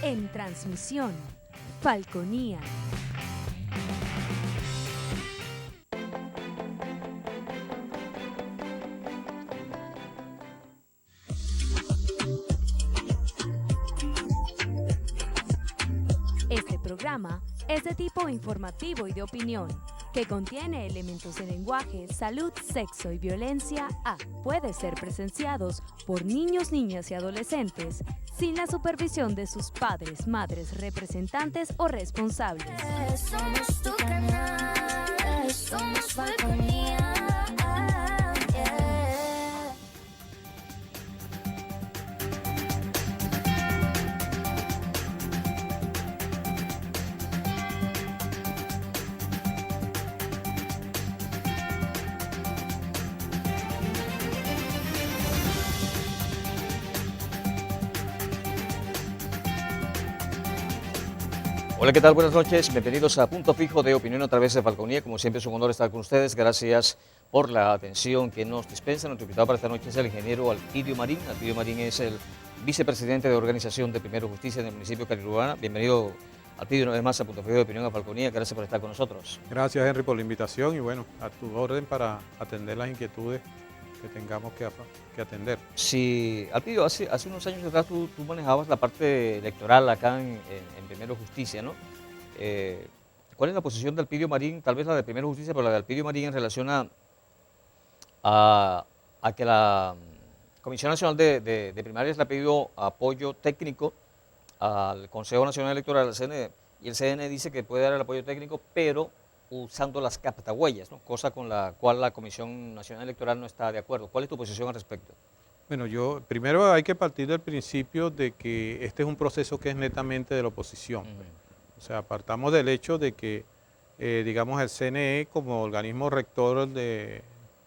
En transmisión, Falconía. Este programa es de tipo informativo y de opinión, que contiene elementos de lenguaje, salud, sexo y violencia puede ser presenciados por niños, niñas y adolescentes sin la supervisión de sus padres, madres, representantes o responsables. Somos tu canal, somos Falconía. Hola, ¿qué tal? Buenas noches. Bienvenidos a Punto Fijo de Opinión a través de Falconía. Como siempre es un honor estar con ustedes. Gracias por la atención que nos dispensan. Nuestro invitado para esta noche es el ingeniero Alpidio Marín. Alpidio Marín es el vicepresidente de Organización de Primero Justicia en el municipio de Carirubana. Bienvenido, Alpidio, una vez más a Punto Fijo de Opinión a Falconía. Gracias por estar con nosotros. Gracias, Henry, por la invitación y bueno, a tu orden para atender las inquietudes que tengamos que atender. Sí, Alpidio, hace unos años atrás tú manejabas la parte electoral acá en Primero Justicia, ¿no? ¿Cuál es la posición de Alpidio Marín, tal vez la de Primero Justicia, pero la de Alpidio Marín en relación a que la Comisión Nacional de Primarias le ha pedido apoyo técnico al Consejo Nacional Electoral, al CNE, y el CNE dice que puede dar el apoyo técnico, pero usando las captahuellas, ¿no? Cosa con la cual la Comisión Nacional Electoral no está de acuerdo? ¿Cuál es tu posición al respecto? Bueno, primero hay que partir del principio de que este es un proceso que es netamente de la oposición. Pues. O sea, partamos del hecho de que, digamos, el CNE como organismo rector de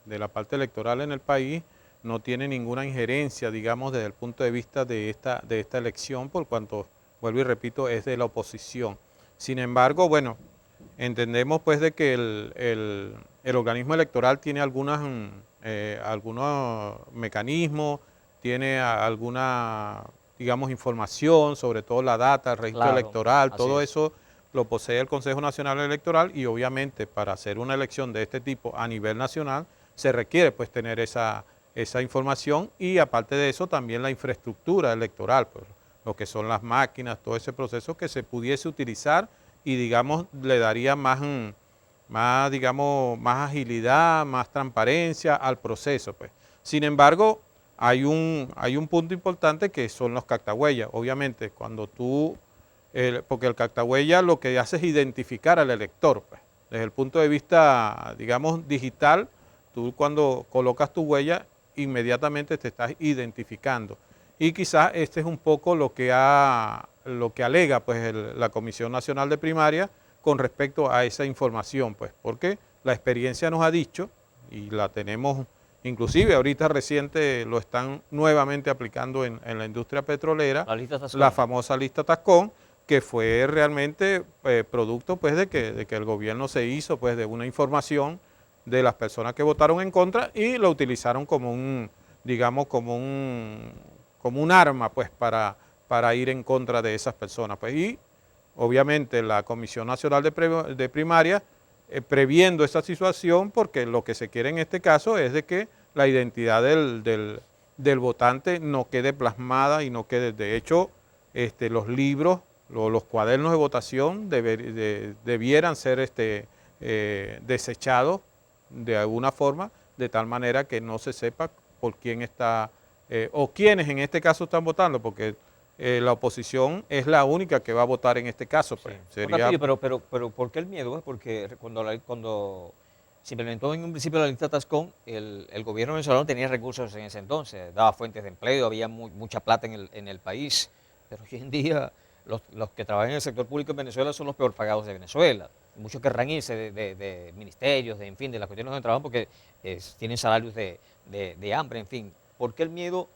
la parte electoral en el país no tiene ninguna injerencia, digamos, desde el punto de vista de esta elección, por cuanto, vuelvo y repito, es de la oposición. Sin embargo, bueno, entendemos pues de que el organismo electoral tiene algunos mecanismos, tiene alguna, digamos, información, sobre todo la data, el registro electoral, todo eso lo posee el Consejo Nacional Electoral y obviamente para hacer una elección de este tipo a nivel nacional se requiere pues tener esa información y aparte de eso también la infraestructura electoral, pues, lo que son las máquinas, todo ese proceso que se pudiese utilizar y digamos le daría más agilidad, más transparencia al proceso, pues. Sin embargo, hay un punto importante que son los cactahuellas. Obviamente, cuando porque el cactahuella lo que hace es identificar al elector, pues. Desde el punto de vista, digamos, digital, tú cuando colocas tu huella, inmediatamente te estás identificando. Y quizás este es un poco lo que alega pues, la Comisión Nacional de Primaria con respecto a esa información, pues, porque la experiencia nos ha dicho, y la tenemos, inclusive ahorita reciente lo están nuevamente aplicando en la industria petrolera, la famosa lista Tascón, que fue realmente producto pues, de que el gobierno se hizo pues, de una información de las personas que votaron en contra y lo utilizaron como un arma pues para ir en contra de esas personas. Pues, y obviamente la Comisión Nacional de Primaria previendo esta situación porque lo que se quiere en este caso es de que la identidad del votante no quede plasmada y no quede, de hecho, los libros, los cuadernos de votación debieran ser desechados de alguna forma, de tal manera que no se sepa por quién está o quiénes en este caso están votando, porque la oposición es la única que va a votar en este caso. Pues, sí. Pero ¿por qué el miedo? Porque cuando se implementó en un principio la lista Tascón, el gobierno venezolano tenía recursos en ese entonces, daba fuentes de empleo, había mucha plata en el país, pero hoy en día los que trabajan en el sector público en Venezuela son los peor pagados de Venezuela. Muchos querrán irse de ministerios, en fin, de las cuestiones donde trabajan porque tienen salarios de hambre, en fin. ¿Por qué el miedo?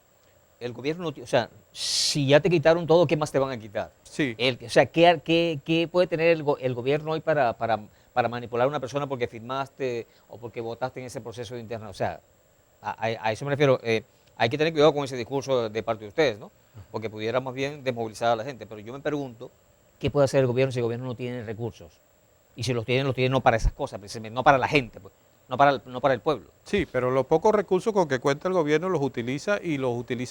El gobierno, o sea, si ya te quitaron todo, ¿qué más te van a quitar? Sí. O sea, ¿qué puede tener el gobierno hoy para manipular a una persona porque firmaste o porque votaste en ese proceso interno? O sea, a eso me refiero. hay que tener cuidado con ese discurso de parte de ustedes, ¿no? Porque pudiera más bien desmovilizar a la gente. Pero yo me pregunto, ¿qué puede hacer el gobierno si el gobierno no tiene recursos? Y si los tiene no para esas cosas, precisamente, no para la gente, pues, no para el pueblo. Sí, pero los pocos recursos con que cuenta el gobierno los utiliza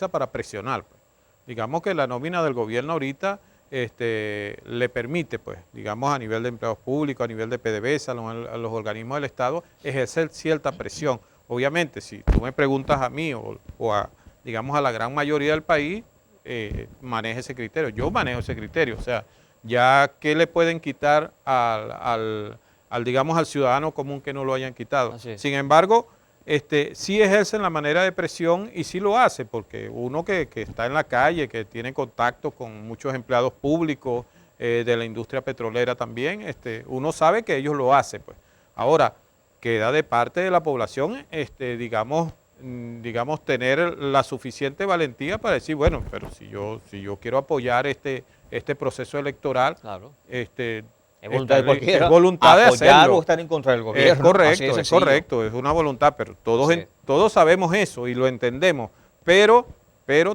para presionar, pues. Digamos que la nómina del gobierno ahorita le permite, pues, digamos, a nivel de empleados públicos, a nivel de PDVSA, a los organismos del Estado, ejercer cierta presión. Obviamente, si tú me preguntas a mí o a, digamos, a la gran mayoría del país, maneja ese criterio. Yo manejo ese criterio. O sea, ya ¿qué le pueden quitar digamos, al ciudadano común que no lo hayan quitado? Sin embargo, sí ejercen la manera de presión y sí lo hace, porque uno que está en la calle, que tiene contacto con muchos empleados públicos de la industria petrolera también, uno sabe que ellos lo hacen, pues. Ahora, queda de parte de la población, digamos, tener la suficiente valentía para decir, bueno, pero si yo quiero apoyar este proceso electoral, Claro. es voluntad de cualquiera. Es voluntad de apoyar hacerlo. o estar en contra del gobierno. Es correcto, es una voluntad, pero todos sabemos eso y lo entendemos, pero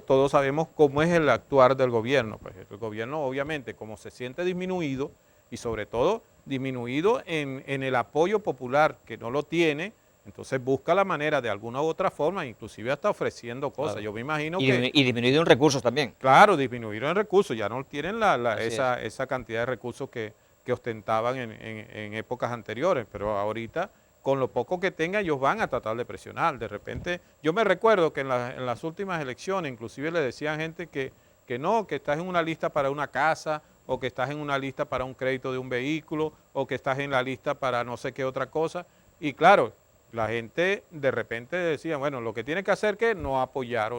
todos sabemos cómo es el actuar del gobierno. Pues el gobierno, obviamente, como se siente disminuido y sobre todo disminuido en el apoyo popular que no lo tiene, entonces busca la manera de alguna u otra forma, inclusive hasta ofreciendo cosas. Claro. Yo me imagino Y disminuido en recursos también. Claro, disminuyeron en recursos, ya no tienen Así esa cantidad de recursos que ostentaban en épocas anteriores, pero ahorita con lo poco que tengan ellos van a tratar de presionar. De repente, yo me recuerdo que en las últimas elecciones inclusive le decían gente que no, que estás en una lista para una casa, o que estás en una lista para un crédito de un vehículo, o que estás en la lista para no sé qué otra cosa, y claro, la gente de repente decía, bueno, lo que tiene que hacer que no apoyar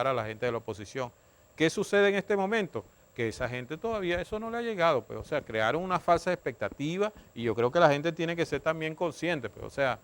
a la gente de la oposición. ¿Qué sucede en este momento? Que esa gente todavía eso no le ha llegado, pues, o sea, crearon una falsa expectativa y yo creo que la gente tiene que ser también consciente, pues, o sea,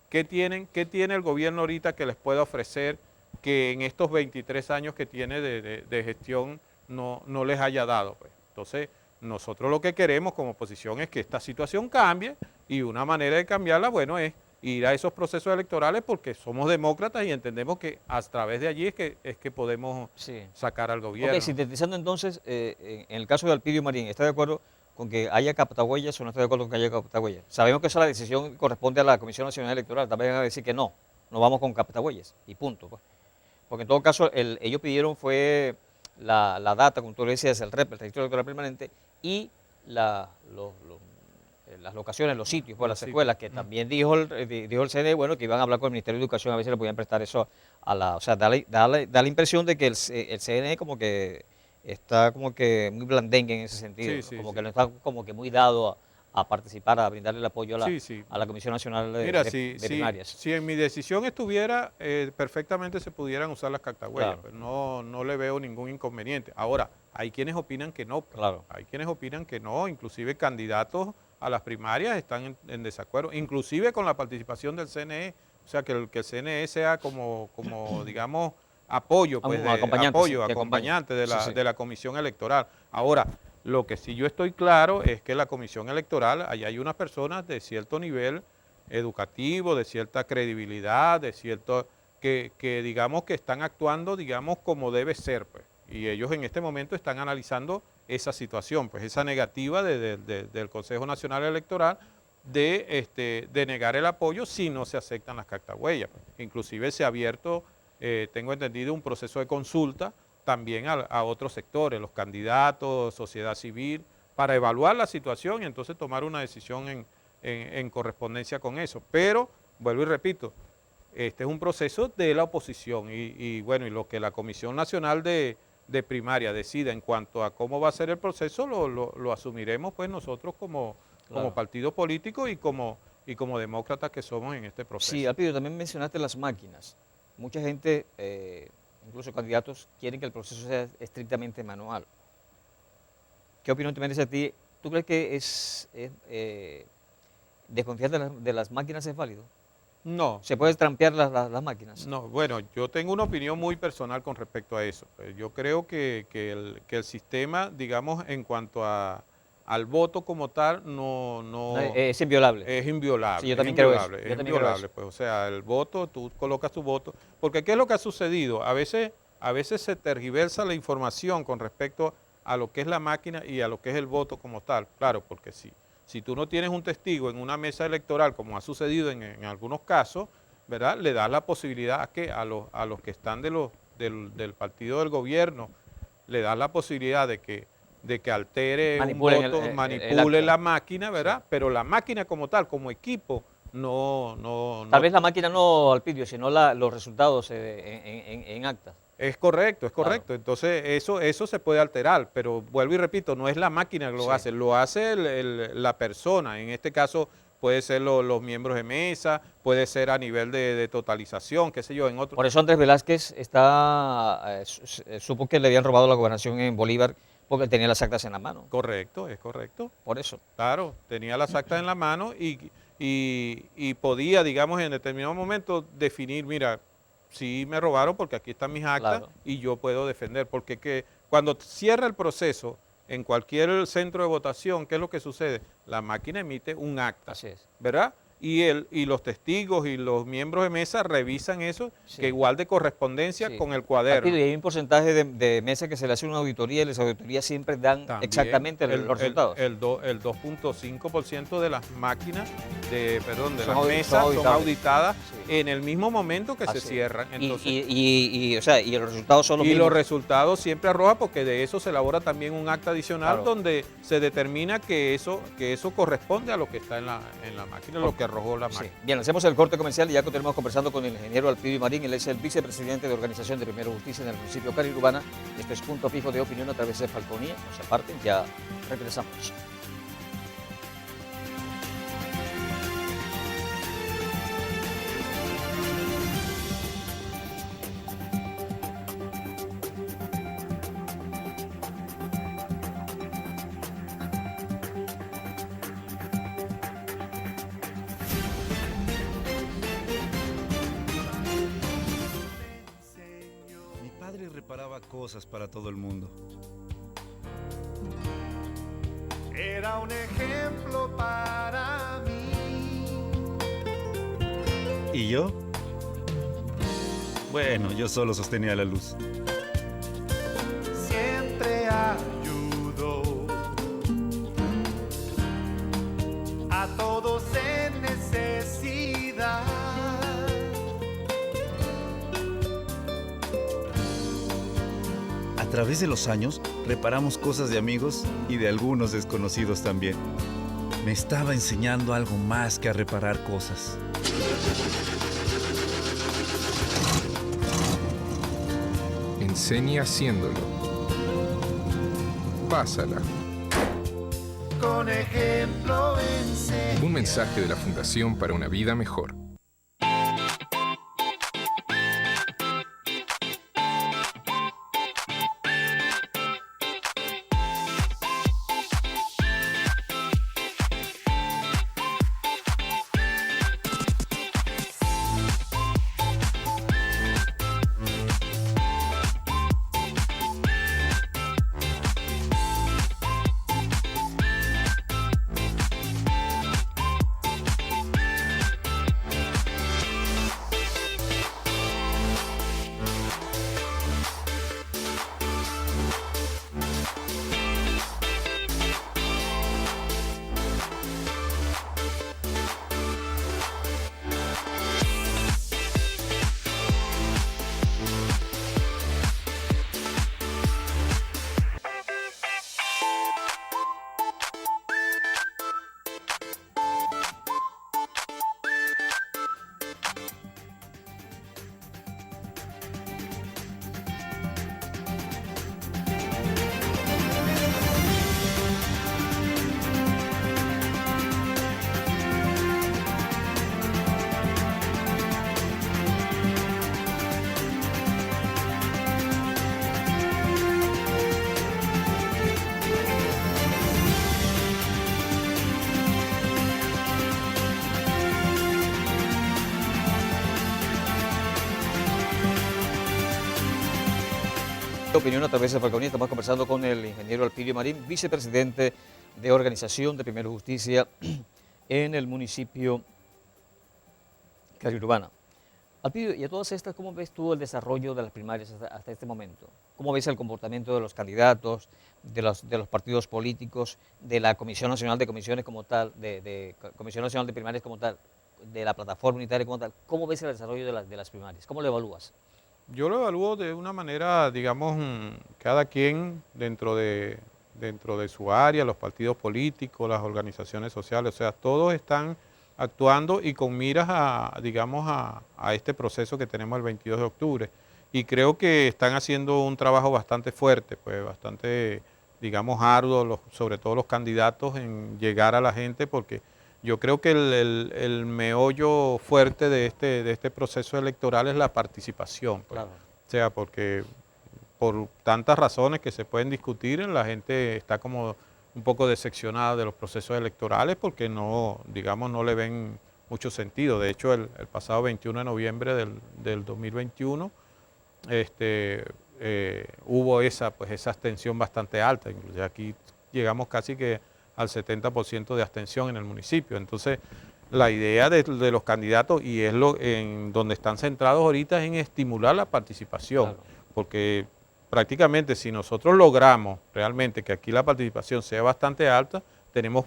¿qué tiene el gobierno ahorita que les pueda ofrecer que en estos 23 años que tiene de gestión no les haya dado? Pues? Entonces, nosotros lo que queremos como oposición es que esta situación cambie y una manera de cambiarla, bueno, es ir a esos procesos electorales porque somos demócratas y entendemos que a través de allí es que podemos sacar al gobierno. Ok, sintetizando entonces, en el caso de Alpidio Marín, ¿está de acuerdo con que haya captahuellas o no está de acuerdo con que haya captahuellas? Sabemos que esa la decisión corresponde a la Comisión Nacional Electoral, también van a decir que no vamos con captahuellas y punto. Pues. Porque en todo caso, ellos pidieron fue la data, como tú le decías, el REP, el Registro Electoral Permanente, y las locaciones, los sitios, pues, las escuelas, que también dijo el CNE, bueno, que iban a hablar con el Ministerio de Educación a ver si le podían prestar eso o sea, da la impresión de que el CNE como que está como que muy blandengue en ese sentido, ¿no? Como que no está como que muy dado a participar, a brindarle el apoyo a la Comisión Nacional de Primarias. Si en mi decisión estuviera, perfectamente se pudieran usar las cactahuellas, claro. Pues no le veo ningún inconveniente. Ahora, hay quienes opinan que no, claro. Hay quienes opinan que no, inclusive candidatos a las primarias están en desacuerdo, inclusive con la participación del CNE, o sea, que el CNE sea como digamos, apoyo, pues, acompañante de la Comisión Electoral. Ahora, lo que sí yo estoy claro es que la Comisión Electoral, allá hay unas personas de cierto nivel educativo, de cierta credibilidad, de cierto, que digamos que están actuando, digamos, como debe ser, pues. Y ellos en este momento están analizando esa situación, pues esa negativa del Consejo Nacional Electoral de negar el apoyo si no se aceptan las cactahuellas. Pues. Inclusive se ha abierto, tengo entendido, un proceso de consulta también a otros sectores, los candidatos, sociedad civil, para evaluar la situación y entonces tomar una decisión en correspondencia con eso. Pero, vuelvo y repito, este es un proceso de la oposición y bueno, y lo que la Comisión Nacional de Primaria decida en cuanto a cómo va a ser el proceso, lo asumiremos pues nosotros como partido político y como demócratas que somos en este proceso. Sí, Alpidio, también mencionaste las máquinas. Mucha gente, incluso candidatos, quieren que el proceso sea estrictamente manual. ¿Qué opinión te merece a ti? ¿Tú crees que desconfiar de las máquinas es válido? No. ¿Se puede trampear las máquinas? No, bueno, yo tengo una opinión muy personal con respecto a eso. Yo creo que el sistema, digamos, en cuanto a al voto como tal no Es inviolable. es inviolable. Sí, yo es también creo eso, inviolable, yo es también creo inviolable, eso. pues, o sea, el voto, tú colocas tu voto, porque ¿qué es lo que ha sucedido? A veces se tergiversa la información con respecto a lo que es la máquina y a lo que es el voto como tal. Claro, porque si tú no tienes un testigo en una mesa electoral, como ha sucedido en algunos casos, ¿verdad? Le das la posibilidad a los que están del partido del gobierno, le das la posibilidad de que altere Manipulen un voto, el manipule acta. la máquina, ¿verdad? Sí. Pero la máquina como tal, como equipo, no Tal vez la máquina no, Alpidio, sino los resultados en actas. es correcto, es Claro. correcto. Entonces eso se puede alterar, pero vuelvo y repito, no es la máquina que Sí. lo hace la persona. En este caso puede ser los miembros de mesa, puede ser a nivel de totalización, qué sé yo, en otro. Por eso Andrés Velázquez supo que le habían robado la gobernación en Bolívar porque tenía las actas en la mano. Correcto, es correcto. Por eso. Claro, tenía las actas en la mano y podía, digamos, en determinado momento definir, mira, sí me robaron porque aquí están mis actas Claro. y yo puedo defender. Porque cuando cierra el proceso en cualquier centro de votación, ¿qué es lo que sucede? La máquina emite un acta, Así es. ¿verdad? Y los testigos y los miembros de mesa revisan eso, Sí. que igual de correspondencia Sí. con el cuaderno. Alpidio, y hay un porcentaje de mesas que se le hace una auditoría y las auditorías siempre dan También exactamente los resultados. El 2.5% de las máquinas, de Son las son mesas son auditables. auditadas Sí. en el mismo momento que Así se es. cierran. Entonces, O sea, y los resultados son los y mismos. los resultados siempre arroja porque de eso se elabora también un acta adicional Claro. donde se determina que eso corresponde a lo que está en la máquina, lo que arrojó la Sí. máquina. Bien, hacemos el corte comercial y ya continuamos conversando con el ingeniero Alpidio Marín. Él es el vicepresidente de Organización de Primera Justicia en el municipio Carirubana. Esto es Punto Fijo de Opinión a través de Falconía. No se aparten, ya regresamos. Mi padre reparaba cosas para todo el mundo. Era un ejemplo para mí. ¿Y yo? Bueno, yo solo sostenía la luz. Siempre ayudó a todos en necesidad. A través de los años, reparamos cosas de amigos y de algunos desconocidos también. Me estaba enseñando algo más que a reparar cosas. Enseña haciéndolo. Pásala. Con ejemplo enseña. Un mensaje de la Fundación para una Vida Mejor. Opinión a través de Falconía. Estamos conversando con el ingeniero Alpidio Marín, vicepresidente de organización de Primero Justicia en el municipio Cariurbana. Alpidio, y a todas estas, ¿cómo ves tú el desarrollo de las primarias hasta este momento? ¿Cómo ves el comportamiento de los candidatos, de los partidos políticos, de la Comisión Nacional de Comisiones como tal, de Comisión Nacional de Primarias como tal, de la plataforma unitaria como tal? ¿Cómo ves el desarrollo de las primarias? ¿Cómo lo evalúas? Yo lo evalúo de una manera, digamos, cada quien dentro de su área, los partidos políticos, las organizaciones sociales, o sea, todos están actuando y con miras digamos, a este proceso que tenemos el 22 de octubre. Y creo que están haciendo un trabajo bastante fuerte, pues bastante, digamos, arduo, sobre todo los candidatos, en llegar a la gente, porque yo creo que el meollo fuerte de este proceso electoral es la participación. Pues. Claro. O sea, porque por tantas razones que se pueden discutir, la gente está como un poco decepcionada de los procesos electorales porque no, digamos, no le ven mucho sentido. De hecho, el pasado 21 de noviembre del 2021 hubo esa abstención bastante alta. Incluso aquí llegamos casi que al 70% de abstención en el municipio. Entonces, la idea de los candidatos, y es en donde están centrados ahorita, es en estimular la participación, Claro. porque prácticamente si nosotros logramos realmente que aquí la participación sea bastante alta, tenemos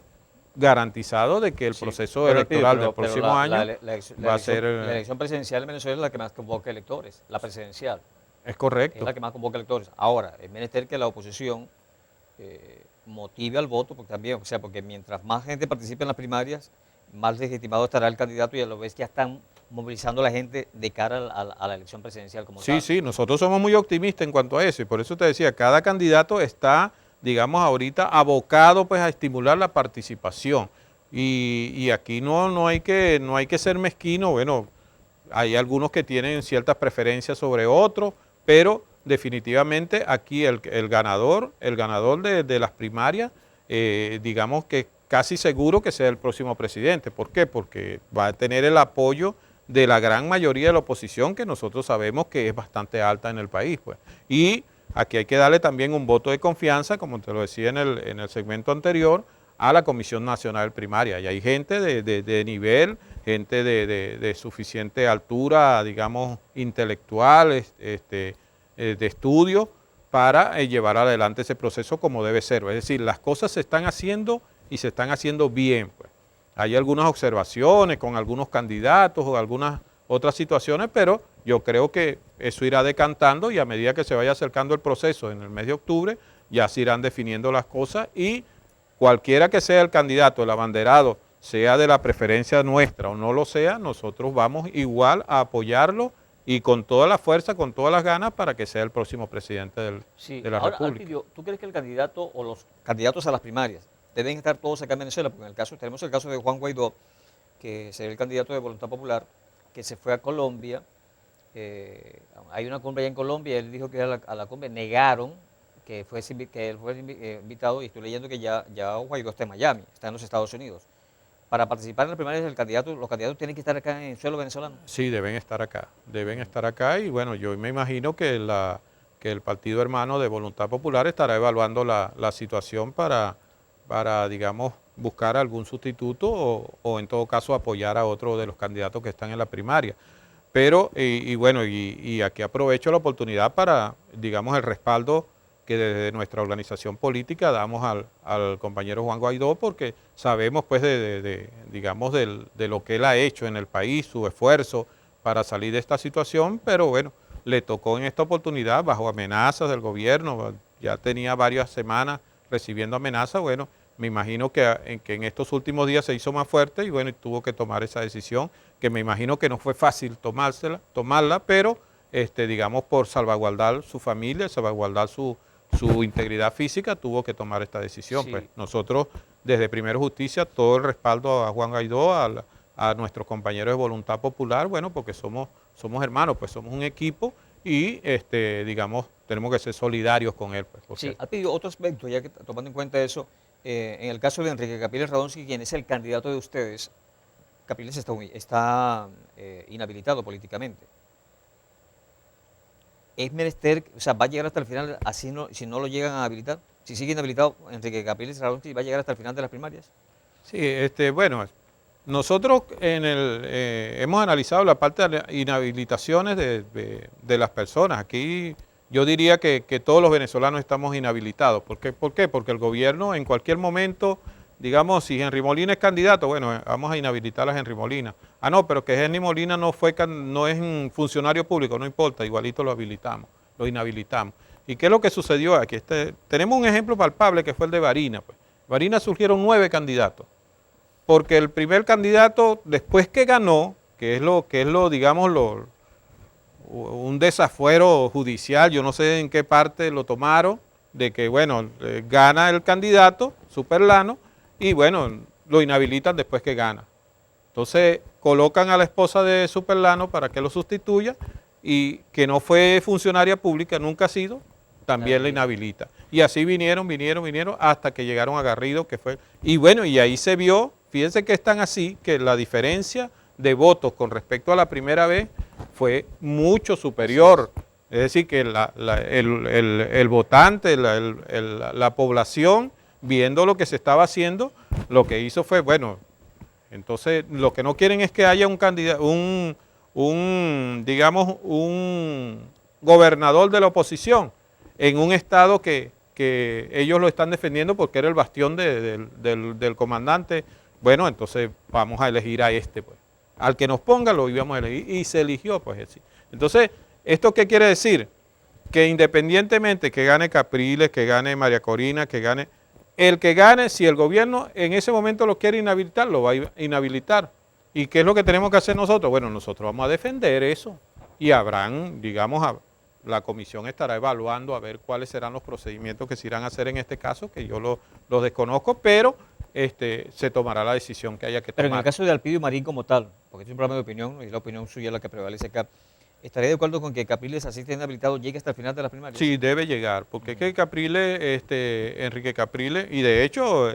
garantizado de que el proceso Pero, electoral del pero próximo la año va a ser... La elección presidencial en Venezuela es la que más convoca electores, la presidencial. Es Es correcto. la que más convoca electores. Ahora, es menester que la oposición motive al voto, porque también, o sea, porque mientras más gente participe en las primarias, más legitimado estará el candidato y a lo vez ya están movilizando a la gente de cara a la elección presidencial como tal. Sí, nosotros somos muy optimistas en cuanto a eso y por eso te decía, cada candidato está, digamos, ahorita abocado pues a estimular la participación y aquí no hay que ser mezquino. Bueno, hay algunos que tienen ciertas preferencias sobre otros, pero definitivamente aquí el ganador de las primarias, digamos que casi seguro que sea el próximo presidente. ¿Por qué? Porque va a tener el apoyo de la gran mayoría de la oposición, que nosotros sabemos que es bastante alta en el país, pues. Y aquí hay que darle también un voto de confianza, como te lo decía en el segmento anterior, a la Comisión Nacional Primaria. Y hay gente de nivel, gente de suficiente altura, digamos, intelectual, de estudio, para llevar adelante ese proceso como debe ser. Es decir, las cosas se están haciendo y se están haciendo bien, pues. Hay algunas observaciones con algunos candidatos o algunas otras situaciones, pero yo creo que eso irá decantando y a medida que se vaya acercando el proceso en el mes de octubre, ya se irán definiendo las cosas y cualquiera que sea el candidato, el abanderado, sea de la preferencia nuestra o no lo sea, nosotros vamos igual a apoyarlo y con toda la fuerza, con todas las ganas para que sea el próximo presidente de la Ahora, República. Alpidio, ¿tú crees que el candidato o los candidatos a las primarias deben estar todos acá en Venezuela? Porque tenemos el caso de Juan Guaidó, que sería el candidato de Voluntad Popular, que se fue a Colombia. Hay una cumbre allá en Colombia, él dijo que a la cumbre, negaron que él fue invitado, y estoy leyendo que ya Guaidó está en Miami, está en los Estados Unidos. Para participar en las primarias los candidatos tienen que estar acá en el suelo venezolano. Sí, deben estar acá y bueno, yo me imagino que el partido hermano de Voluntad Popular estará evaluando la situación para, digamos, buscar algún sustituto o en todo caso apoyar a otro de los candidatos que están en la primaria. Pero, bueno, aquí aprovecho la oportunidad para, digamos, el respaldo que desde nuestra organización política damos al compañero Juan Guaidó, porque sabemos pues digamos de lo que él ha hecho en el país, su esfuerzo para salir de esta situación, pero bueno, le tocó en esta oportunidad bajo amenazas del gobierno, ya tenía varias semanas recibiendo amenazas. Bueno, me imagino que en estos últimos días se hizo más fuerte y bueno, y tuvo que tomar esa decisión, que me imagino que no fue fácil tomarla, pero digamos por salvaguardar su familia, salvaguardar su integridad física, tuvo que tomar esta decisión. Sí. Pues nosotros desde Primero Justicia, todo el respaldo a Juan Guaidó, a nuestros compañeros de Voluntad Popular, bueno, porque somos hermanos, pues somos un equipo y digamos, tenemos que ser solidarios con él. Pues, Sí, Alpidio, otro aspecto, ya que tomando en cuenta eso, en el caso de Enrique Capriles Radonsky, quien es el candidato de ustedes, Capriles está inhabilitado políticamente. Es menester, o sea, va a llegar hasta el final, así si no lo llegan a habilitar. Si sigue inhabilitado Enrique Capriles, ¿va a llegar hasta el final de las primarias? Sí, bueno, nosotros hemos analizado la parte de las inhabilitaciones de las personas. Aquí yo diría que todos los venezolanos estamos inhabilitados. ¿Por qué? Porque el gobierno en cualquier momento, digamos, si Henry Molina es candidato, bueno, vamos a inhabilitar a Henry Molina. Ah, no, pero que Henry Molina no es un funcionario público, no importa, igualito lo habilitamos, lo inhabilitamos. ¿Y qué es lo que sucedió aquí? Tenemos un ejemplo palpable que fue el de Barinas. Pues. Barinas surgieron 9 candidatos. Porque el primer candidato, después que ganó, que es lo digamos, un desafuero judicial, yo no sé en qué parte lo tomaron, de que, bueno, gana el candidato, Superlano, y bueno, lo inhabilitan después que gana. Entonces, colocan a la esposa de Superlano para que lo sustituya, y que no fue funcionaria pública, nunca ha sido, también la inhabilita. Y así vinieron, hasta que llegaron a Garrido, que fue, y bueno, y ahí se vio. Fíjense que es tan así que la diferencia de votos con respecto a la primera vez fue mucho superior. Es decir, que el votante, la población, viendo lo que se estaba haciendo, lo que hizo fue, bueno, entonces lo que no quieren es que haya un candidato, digamos, un gobernador de la oposición en un estado que ellos lo están defendiendo porque era el bastión del comandante. Bueno, entonces vamos a elegir a pues. Al que nos ponga lo íbamos a elegir y se eligió, pues. Entonces, ¿esto qué quiere decir? Que independientemente que gane Capriles, que gane María Corina, que gane, el que gane, si el gobierno en ese momento lo quiere inhabilitar, lo va a inhabilitar. ¿Y qué es lo que tenemos que hacer nosotros? Bueno, nosotros vamos a defender eso y habrán, digamos, la comisión estará evaluando a ver cuáles serán los procedimientos que se irán a hacer en este caso, que yo lo desconozco, pero se tomará la decisión que haya que tomar. Pero en el caso de Alpidio Marín como tal, porque es un problema de opinión y la opinión suya es la que prevalece acá, ¿estaría de acuerdo con que Capriles, así esté inhabilitado, llegue hasta el final de las primarias? Sí, debe llegar, porque es que Capriles, Enrique Capriles, y de hecho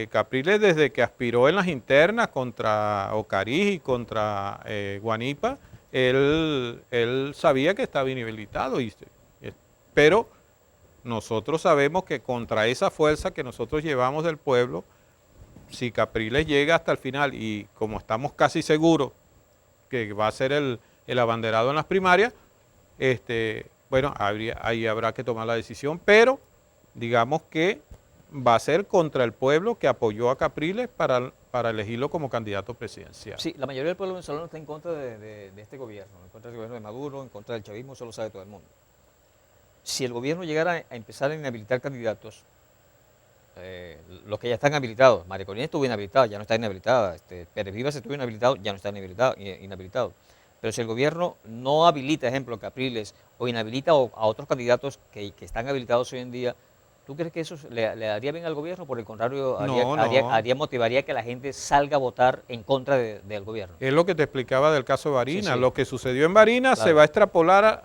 Capriles desde que aspiró en las internas contra Ocariz y contra Guanipa, él sabía que estaba inhabilitado, pero nosotros sabemos que contra esa fuerza que nosotros llevamos del pueblo, si Capriles llega hasta el final y como estamos casi seguros que va a ser el abanderado en las primarias, bueno, ahí habrá que tomar la decisión, pero digamos que va a ser contra el pueblo que apoyó a Capriles para elegirlo como candidato presidencial. Sí, la mayoría del pueblo venezolano está en contra de este gobierno, en contra del gobierno de Maduro, en contra del chavismo, eso lo sabe todo el mundo. Si el gobierno llegara a empezar a inhabilitar candidatos, los que ya están habilitados, María Corina estuvo inhabilitada, ya no está inhabilitada, Pérez Vivas estuvo inhabilitado, ya no está inhabilitado. Pero si el gobierno no habilita, ejemplo, Capriles, o inhabilita a otros candidatos que están habilitados hoy en día, ¿tú crees que eso le daría bien al gobierno? Por el contrario, motivaría que la gente salga a votar en contra del gobierno. Es lo que te explicaba del caso de Barinas. Sí. Lo que sucedió en Barinas se va a extrapolar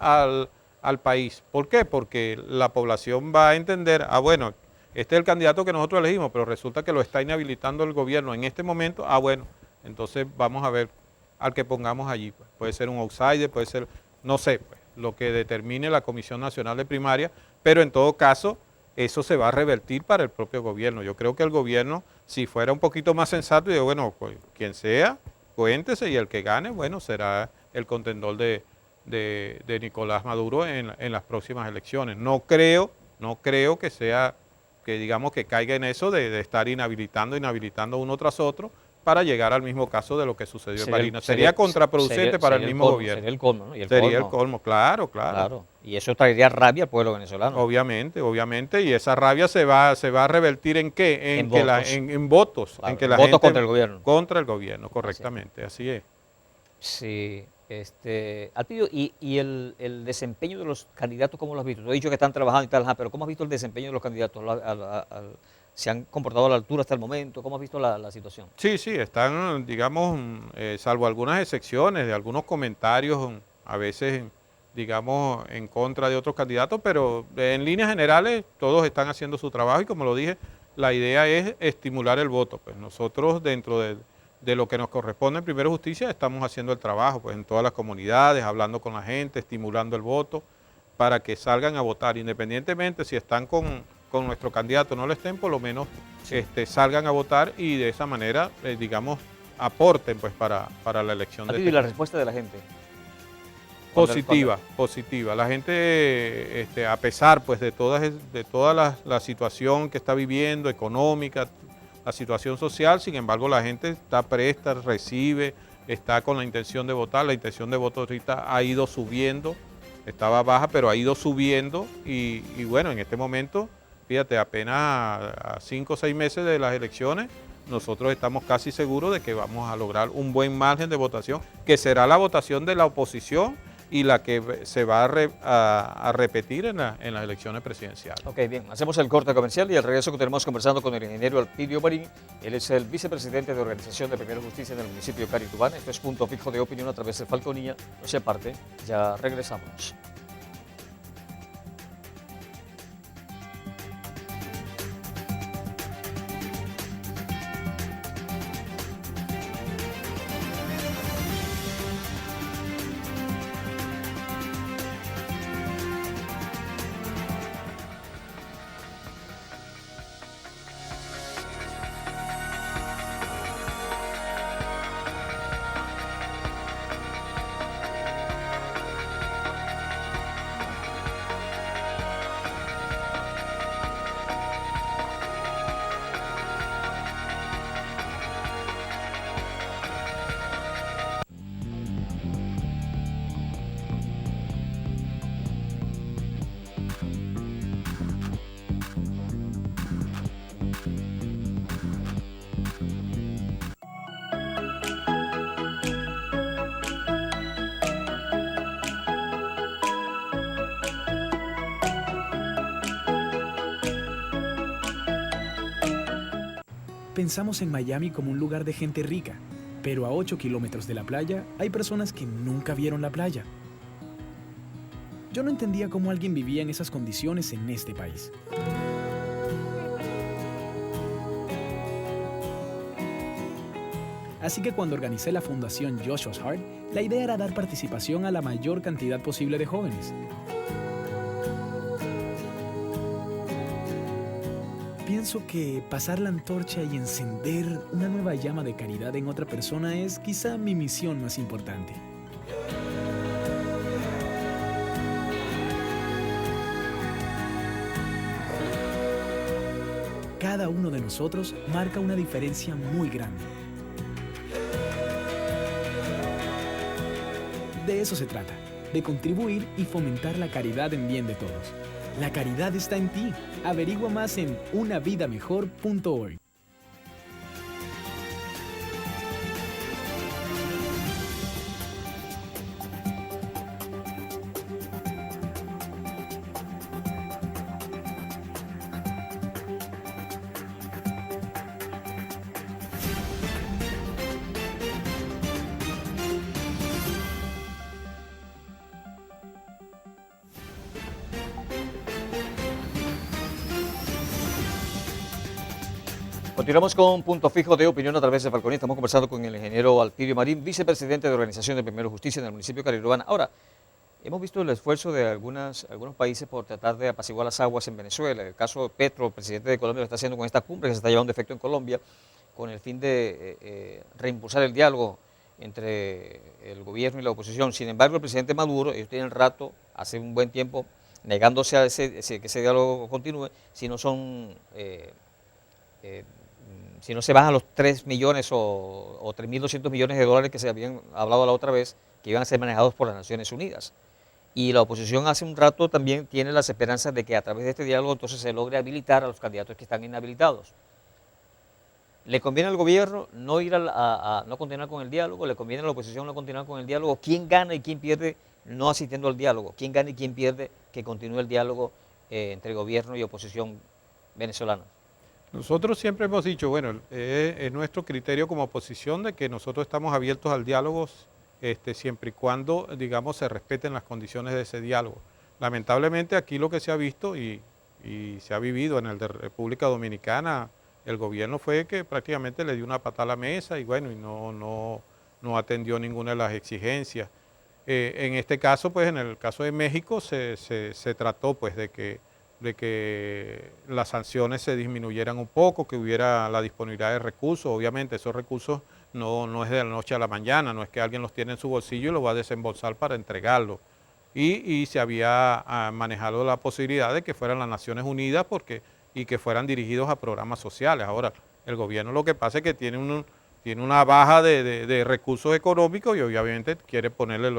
al país. ¿Por qué? Porque la población va a entender, bueno, este es el candidato que nosotros elegimos, pero resulta que lo está inhabilitando el gobierno en este momento, bueno, entonces vamos a ver al que pongamos allí. Pues. Puede ser un outsider, puede ser, no sé, pues, lo que determine la Comisión Nacional de Primaria, pero en todo caso, eso se va a revertir para el propio gobierno. Yo creo que el gobierno, si fuera un poquito más sensato, digo, bueno, pues, quien sea, cuéntese y el que gane, bueno, será el contendor de Nicolás Maduro en las próximas elecciones. No creo que sea, que digamos que caiga en eso de estar inhabilitando uno tras otro para llegar al mismo caso de lo que sucedió en Barinas. Sería contraproducente para el mismo gobierno. Sería el colmo, ¿no? Sería el colmo, claro. Y eso traería rabia al pueblo venezolano. Obviamente, y esa rabia se va a revertir ¿en qué? En votos. Claro, en que la votos gente, contra el gobierno. Contra el gobierno, correctamente, así es. Sí, Alpidio, y el desempeño de los candidatos, ¿cómo lo has visto? Tú has dicho que están trabajando y tal, pero ¿cómo has visto el desempeño de los candidatos? ¿Se han comportado a la altura hasta el momento? ¿Cómo has visto la situación? Sí, están, digamos, salvo algunas excepciones de algunos comentarios, a veces, digamos, en contra de otros candidatos, pero en líneas generales todos están haciendo su trabajo y como lo dije, la idea es estimular el voto. Pues nosotros dentro de lo que nos corresponde en Primero Justicia estamos haciendo el trabajo, pues en todas las comunidades, hablando con la gente, estimulando el voto para que salgan a votar, independientemente si están con con nuestro candidato no lo estén, por lo menos salgan a votar y de esa manera, digamos, aporten pues para la elección de ¿Y la respuesta de la gente? Positiva. La gente, a pesar pues de toda la situación que está viviendo, económica, la situación social, sin embargo la gente está presta, recibe, está con la intención de votar. La intención de voto ahorita ha ido subiendo, estaba baja, pero ha ido subiendo y bueno, en este momento, fíjate, apenas a 5 o 6 meses de las elecciones, nosotros estamos casi seguros de que vamos a lograr un buen margen de votación, que será la votación de la oposición y la que se va a repetir en las elecciones presidenciales. Ok, bien, hacemos el corte comercial y al regreso continuamos conversando con el ingeniero Alpidio Marín. Él es el vicepresidente de Organización de Primera Justicia en el municipio de Caritubán. Esto es Punto Fijo de Opinión a través de Falconía. No se aparte, ya regresamos. Pensamos en Miami como un lugar de gente rica, pero a 8 kilómetros de la playa hay personas que nunca vieron la playa. Yo no entendía cómo alguien vivía en esas condiciones en este país. Así que cuando organicé la fundación Joshua's Heart, la idea era dar participación a la mayor cantidad posible de jóvenes. Pienso que pasar la antorcha y encender una nueva llama de caridad en otra persona es quizá mi misión más importante. Cada uno de nosotros marca una diferencia muy grande. De eso se trata, de contribuir y fomentar la caridad en bien de todos. La caridad está en ti. Averigua más en unavidamejor.org. Continuamos con Punto Fijo de Opinión a través de Falconía. Estamos conversando con el ingeniero Alpidio Marín, vicepresidente de Organización de Primera Justicia en el municipio de Caritubán. Ahora, hemos visto el esfuerzo de algunos países por tratar de apaciguar las aguas en Venezuela. El caso de Petro, el presidente de Colombia, lo está haciendo con esta cumbre que se está llevando a efecto en Colombia, con el fin de reimpulsar el diálogo entre el gobierno y la oposición. Sin embargo, el presidente Maduro, ellos tienen rato, hace un buen tiempo, negándose a que ese diálogo continúe, si no se bajan los 3 millones o 3.200 millones de dólares que se habían hablado la otra vez, que iban a ser manejados por las Naciones Unidas. Y la oposición hace un rato también tiene las esperanzas de que a través de este diálogo entonces se logre habilitar a los candidatos que están inhabilitados. ¿Le conviene al gobierno no ir no continuar con el diálogo? ¿Le conviene a la oposición no continuar con el diálogo? ¿Quién gana y quién pierde no asistiendo al diálogo? ¿Quién gana y quién pierde que continúe el diálogo entre gobierno y oposición venezolana? Nosotros siempre hemos dicho, bueno, es nuestro criterio como oposición de que nosotros estamos abiertos al diálogo siempre y cuando, digamos, se respeten las condiciones de ese diálogo. Lamentablemente aquí lo que se ha visto y se ha vivido en el de República Dominicana, el gobierno fue que prácticamente le dio una patada a la mesa y bueno, y no atendió ninguna de las exigencias. En este caso, pues en el caso de México se trató pues de que las sanciones se disminuyeran un poco, que hubiera la disponibilidad de recursos. Obviamente esos recursos no es de la noche a la mañana, no es que alguien los tiene en su bolsillo y los va a desembolsar para entregarlos. Y se había manejado la posibilidad de que fueran las Naciones Unidas y que fueran dirigidos a programas sociales. Ahora, el gobierno lo que pasa es que tiene una baja de recursos económicos y obviamente quiere ponerle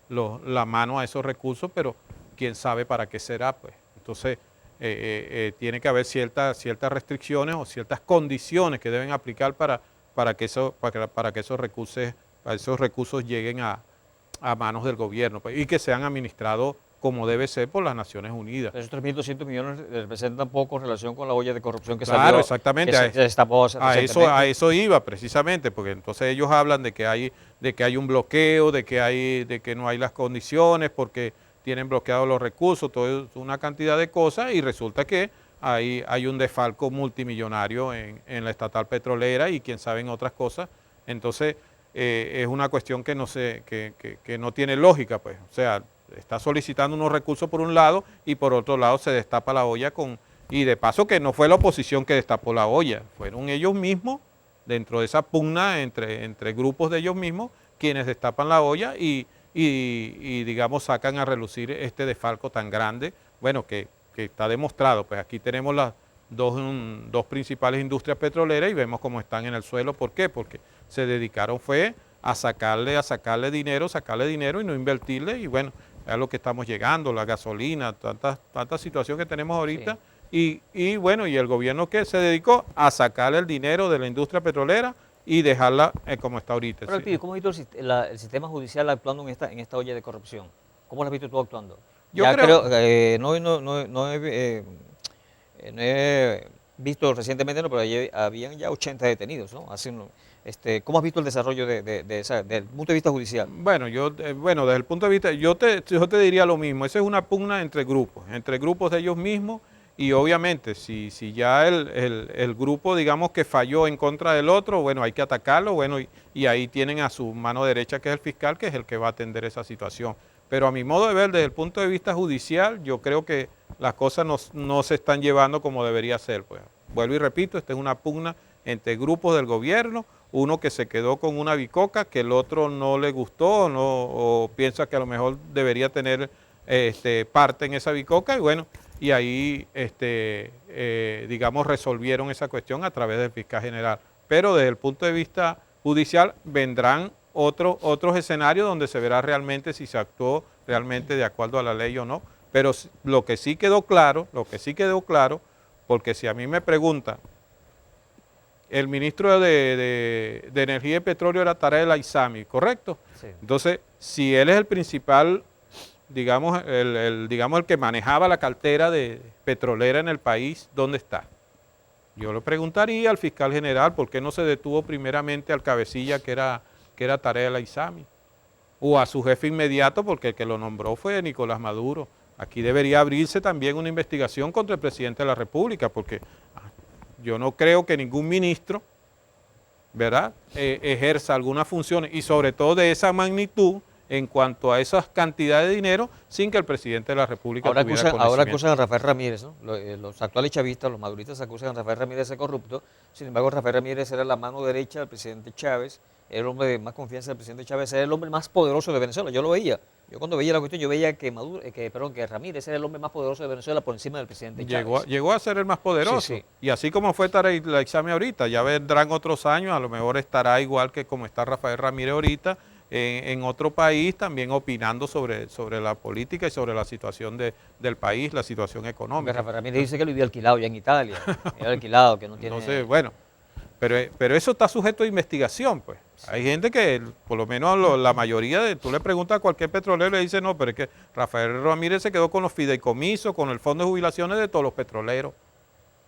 la mano a esos recursos, pero quién sabe para qué será, pues. Entonces, tiene que haber ciertas restricciones o ciertas condiciones que deben aplicar para que esos recursos lleguen a manos del gobierno, pues, y que sean administrados como debe ser por las Naciones Unidas. Esos 3.200 millones representan poco en relación con la olla de corrupción que Claro, salió. exactamente. Que se destapó A recientemente. eso iba precisamente, porque entonces ellos hablan de que hay un bloqueo, de que no hay las condiciones, porque tienen bloqueados los recursos, todo una cantidad de cosas, y resulta que hay un desfalco multimillonario en la estatal petrolera y quién sabe en otras cosas. Entonces, es una cuestión que no tiene lógica, pues. O sea, está solicitando unos recursos por un lado y por otro lado se destapa la olla y de paso que no fue la oposición que destapó la olla, fueron ellos mismos, dentro de esa pugna entre grupos de ellos mismos, quienes destapan la olla y digamos sacan a relucir este desfalco tan grande, bueno, que está demostrado. Pues aquí tenemos las dos principales industrias petroleras y vemos cómo están en el suelo. ¿Por qué? Porque se dedicaron fue a sacarle dinero y no invertirle, y bueno, es a lo que estamos llegando, la gasolina, tanta situación que tenemos ahorita, sí. y bueno, y el gobierno que se dedicó a sacarle el dinero de la industria petrolera y dejarla como está ahorita. Pero, Sí. Pío, ¿cómo has visto el sistema judicial actuando en esta olla de corrupción? ¿Cómo lo has visto tú actuando? Yo Ya creo- no he visto recientemente, no, pero habían ya 80 detenidos, ¿no? ¿Cómo has visto el desarrollo del punto de vista judicial? Bueno, desde el punto de vista, yo te diría lo mismo, esa es una pugna entre grupos de ellos mismos, y obviamente si ya el grupo, digamos, que falló en contra del otro, bueno, hay que atacarlo, bueno, y ahí tienen a su mano derecha, que es el fiscal, que es el que va a atender esa situación. Pero a mi modo de ver, desde el punto de vista judicial, yo creo que las cosas no se están llevando como debería ser, pues. Vuelvo y repito, esta es una pugna entre grupos del gobierno, uno que se quedó con una bicoca, que el otro no le gustó o piensa que a lo mejor debería tener parte en esa bicoca, y bueno, y ahí digamos resolvieron esa cuestión a través del fiscal general. Pero desde el punto de vista judicial vendrán otros escenarios donde se verá realmente si se actuó realmente de acuerdo a la ley o no. Pero lo que sí quedó claro, porque si a mí me preguntan, el ministro de Energía y Petróleo era Tareq El Aissami, ¿correcto? Sí. Entonces, si él es el principal, digamos, el que manejaba la cartera de petrolera en el país, ¿dónde está? Yo le preguntaría al fiscal general por qué no se detuvo primeramente al cabecilla que era Tareq El Aissami, o a su jefe inmediato, porque el que lo nombró fue Nicolás Maduro. Aquí debería abrirse también una investigación contra el presidente de la República, porque yo no creo que ningún ministro, ¿verdad?, ejerza alguna función, y sobre todo de esa magnitud, en cuanto a esas cantidades de dinero, sin que el presidente de la República Ahora tuviera acusan conocimiento. a Rafael Ramírez, ¿no? Los actuales chavistas, los maduristas acusan a Rafael Ramírez de ser corrupto. Sin embargo, Rafael Ramírez era la mano derecha del presidente Chávez, era el hombre de más confianza del presidente Chávez, era el hombre más poderoso de Venezuela. Yo lo veía. Yo cuando veía la cuestión, yo veía que Ramírez era el hombre más poderoso de Venezuela por encima del presidente Chávez. Llegó a ser el más poderoso. Sí, sí. Y así como fue Tareq El Aissami ahorita, ya vendrán otros años, a lo mejor estará igual que como está Rafael Ramírez ahorita, en otro país, también opinando sobre la política y sobre la situación del país, la situación Porque económica. Rafael Ramírez dice que lo vivía alquilado ya en Italia. Era alquilado, que no tiene... Entonces, bueno, pero eso está sujeto a investigación, pues. Hay gente que, por lo menos la mayoría, tú le preguntas a cualquier petrolero y le dice, no, pero es que Rafael Ramírez se quedó con los fideicomisos, con el fondo de jubilaciones de todos los petroleros.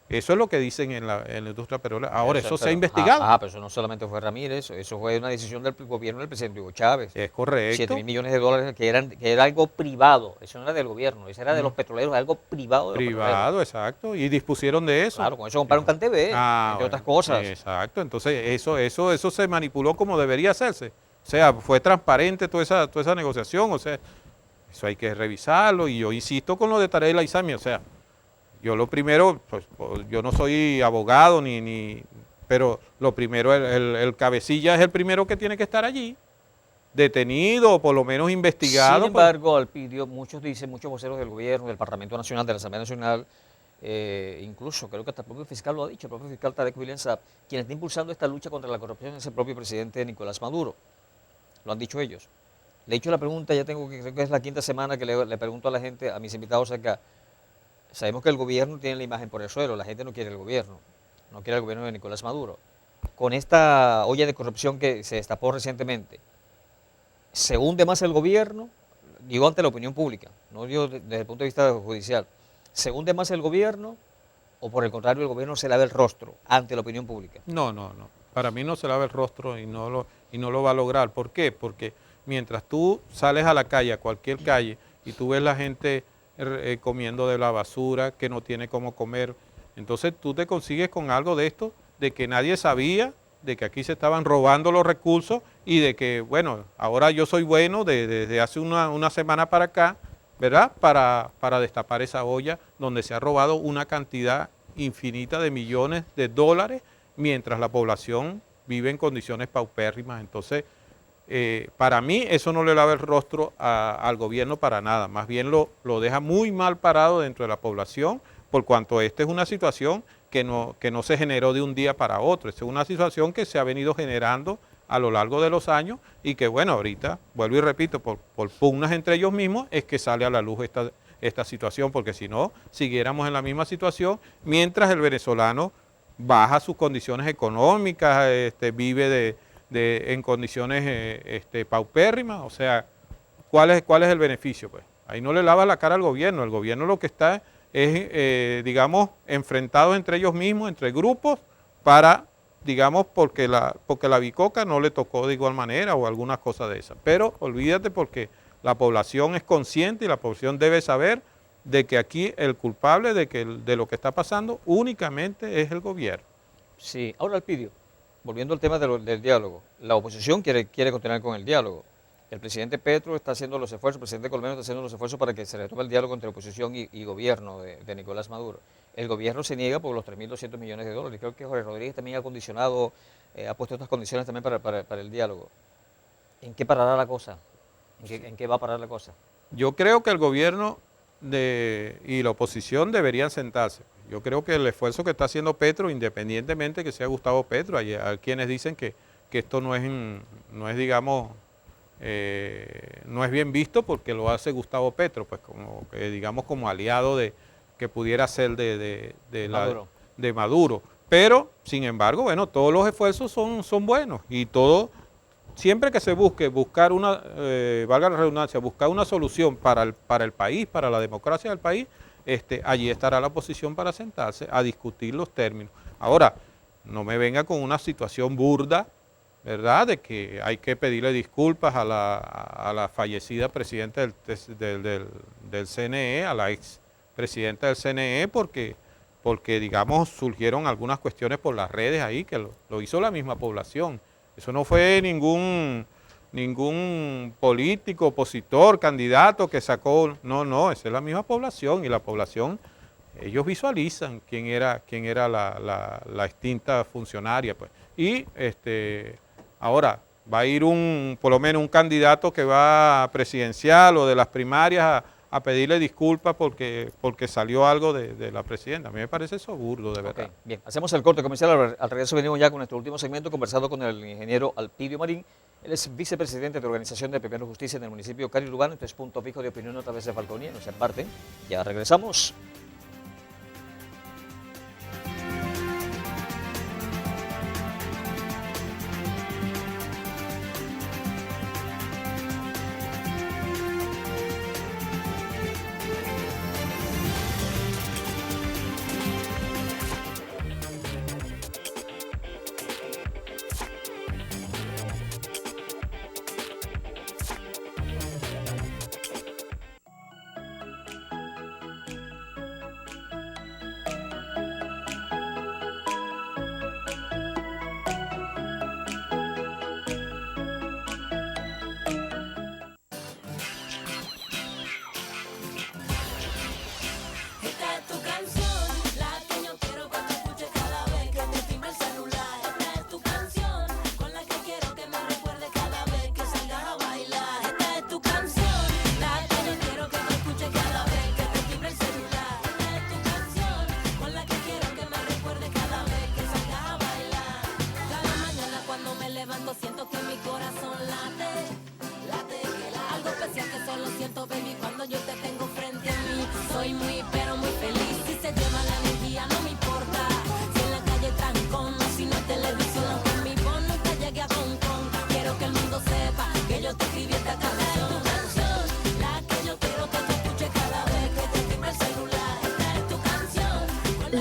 Eso es lo que dicen en la industria petrolera. Ahora, eso se ha investigado. Pero eso no solamente fue Ramírez, eso fue una decisión del gobierno del presidente Hugo Chávez. Es correcto. 7.000 millones de dólares que era algo privado, eso no era del gobierno, eso era de los petroleros, algo privado de los petroleros. Privado, exacto. Y dispusieron de eso. Claro, con eso compraron CanTV, entre otras cosas. Exacto. Entonces, eso se manipuló como debería hacerse. O sea, fue transparente toda esa negociación. O sea, eso hay que revisarlo. Y yo insisto con lo de Tareq El Aissami. O sea, yo lo primero, pues yo no soy abogado pero lo primero, el cabecilla es el primero que tiene que estar allí, detenido o por lo menos investigado. Sin embargo, Alpidio, muchos dicen, muchos voceros del gobierno, del Parlamento Nacional, de la Asamblea Nacional, incluso creo que hasta el propio fiscal lo ha dicho, el propio fiscal Tarek William Saab, quien está impulsando esta lucha contra la corrupción es el propio presidente Nicolás Maduro. Lo han dicho ellos. Le he hecho la pregunta, ya tengo que, creo que es la quinta semana que le pregunto a la gente, a mis invitados acá. Sabemos que el gobierno tiene la imagen por el suelo, la gente no quiere el gobierno, no quiere el gobierno de Nicolás Maduro. Con esta olla de corrupción que se destapó recientemente, ¿se hunde más el gobierno? Digo ante la opinión pública, no digo desde el punto de vista judicial. ¿Se hunde más el gobierno o por el contrario el gobierno se lava el rostro ante la opinión pública? No. Para mí no se lava el rostro y no lo va a lograr. ¿Por qué? Porque mientras tú sales a la calle, a cualquier calle, y tú ves la gente comiendo de la basura, que no tiene cómo comer, entonces tú te consigues con algo de esto, de que nadie sabía, de que aquí se estaban robando los recursos y de que, bueno, ahora yo soy bueno desde hace una semana para acá, ¿verdad? Para destapar esa olla donde se ha robado una cantidad infinita de millones de dólares mientras la población vive en condiciones paupérrimas. Entonces, para mí eso no le lava el rostro al gobierno para nada, más bien lo deja muy mal parado dentro de la población, por cuanto esta es una situación que no se generó de un día para otro, esta es una situación que se ha venido generando a lo largo de los años y que, bueno, ahorita, vuelvo y repito, por pugnas entre ellos mismos es que sale a la luz esta situación, porque si no, siguiéramos en la misma situación mientras el venezolano baja sus condiciones económicas, vive en condiciones paupérrimas. O sea, ¿cuál es el beneficio? Pues ahí no le lava la cara al gobierno. El gobierno lo que está es, digamos, enfrentado entre ellos mismos, entre grupos, para, digamos, porque la bicoca no le tocó de igual manera o algunas cosas de esas. Pero olvídate, porque la población es consciente y la población debe saber de que aquí el culpable de lo que está pasando únicamente es el gobierno. Sí, ahora Alpidio, volviendo al tema del diálogo, la oposición quiere continuar con el diálogo. El presidente Petro está haciendo los esfuerzos, el presidente colombiano está haciendo los esfuerzos para que se retome el diálogo entre oposición y gobierno de Nicolás Maduro. El gobierno se niega por los 3.200 millones de dólares. Creo que Jorge Rodríguez también ha condicionado, ha puesto estas condiciones también para el diálogo. ¿En qué parará la cosa? ¿En qué va a parar la cosa? Yo creo que el gobierno y la oposición deberían sentarse. Yo creo que el esfuerzo que está haciendo Petro, independientemente que sea Gustavo Petro, hay quienes dicen que esto no es digamos, no es bien visto porque lo hace Gustavo Petro, pues como digamos como aliado que pudiera ser de Maduro. Pero, sin embargo, bueno, todos los esfuerzos son buenos y siempre que se buscar valga la redundancia, buscar una solución para el país, para la democracia del país, allí estará la oposición para sentarse a discutir los términos. Ahora, no me venga con una situación burda, ¿verdad?, de que hay que pedirle disculpas a la fallecida presidenta del CNE, a la ex presidenta del CNE, porque digamos, surgieron algunas cuestiones por las redes ahí, que lo hizo la misma población. Eso no fue ningún político, opositor, candidato que sacó, no, esa es la misma población, y la población, ellos visualizan quién era la extinta funcionaria, pues. Y ahora va a ir por lo menos un candidato que va presidencial o de las primarias a pedirle disculpas porque salió algo de la presidenta. A mí me parece eso burdo, de verdad. Okay, bien, hacemos el corte comercial. Al regreso venimos ya con nuestro último segmento, conversando con el ingeniero Alpidio Marín. Él es vicepresidente de Organización de Primero Justicia en el municipio de Carilubano. Esto es Punto Fijo de Opinión a través de Falconía. No se aparten, ya regresamos.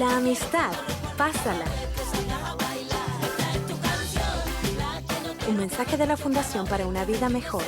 La amistad, pásala. Un mensaje de la Fundación para una Vida Mejor.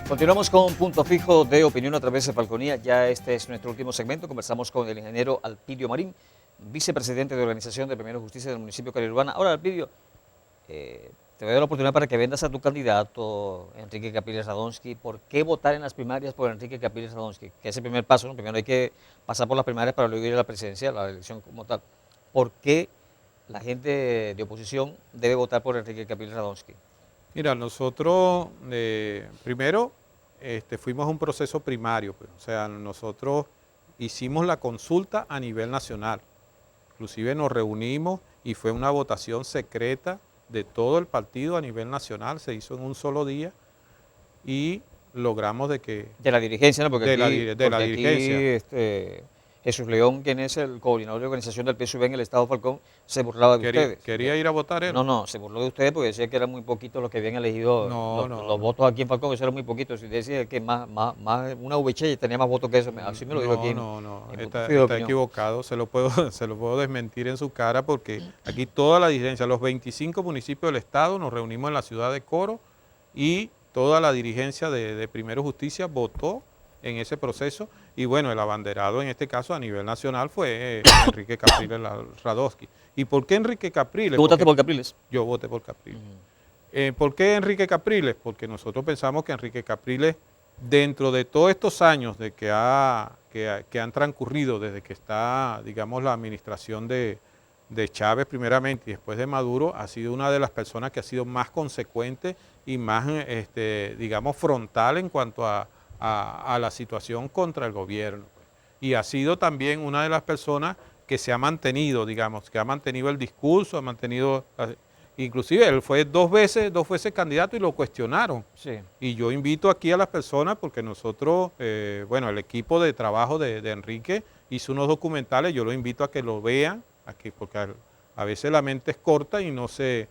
Continuamos con Punto Fijo de Opinión a través de Falconía. Ya este es nuestro último segmento. Conversamos con el ingeniero Alpidio Marín, vicepresidente de Organización de Primera Justicia del municipio de Cariurbana. Ahora, Alpidio, te doy la oportunidad para que vendas a tu candidato, Enrique Capriles Radonsky. ¿Por qué votar en las primarias por Enrique Capriles Radonsky? Que es el primer paso, ¿no? Primero hay que pasar por las primarias para luego ir a la presidencia, la elección como tal. ¿Por qué la gente de oposición debe votar por Enrique Capriles Radonsky? Mira, nosotros primero fuimos a un proceso primario, pues, o sea, nosotros hicimos la consulta a nivel nacional, inclusive nos reunimos y fue una votación secreta de todo el partido a nivel nacional, se hizo en un solo día y logramos de que... De la dirigencia, ¿no? Porque de aquí, la dirigencia. Aquí, Jesús León, quien es el coordinador de organización del PSUV en el Estado Falcón, se burlaba de ustedes. ¿Quería ir a votar él? No, se burló de ustedes porque decía que eran muy poquitos los que habían elegido los votos aquí en Falcón, eso eran muy poquitos. Y decía que más una VC tenía más votos que eso. Así me lo dijo aquí. Está equivocado, se lo puedo desmentir en su cara porque aquí toda la dirigencia, los 25 municipios del Estado, nos reunimos en la ciudad de Coro y toda la dirigencia de Primero Justicia votó en ese proceso y bueno, el abanderado en este caso a nivel nacional fue Enrique Capriles Radonsky. ¿Y por qué Enrique Capriles? ¿Tú votaste por Capriles? Yo voté por Capriles. ¿Por qué Enrique Capriles? Porque nosotros pensamos que Enrique Capriles, dentro de todos estos años de que han transcurrido desde que está, digamos, la administración de Chávez primeramente y después de Maduro, ha sido una de las personas que ha sido más consecuente y más, digamos, frontal en cuanto a la situación contra el gobierno. Y ha sido también una de las personas que se ha mantenido, digamos, que ha mantenido el discurso, ha mantenido, inclusive él fue dos veces candidato y lo cuestionaron. Sí. Y yo invito aquí a las personas, porque nosotros, bueno, el equipo de trabajo de Enrique hizo unos documentales, yo los invito a que lo vean, aquí, porque a veces la mente es corta y no se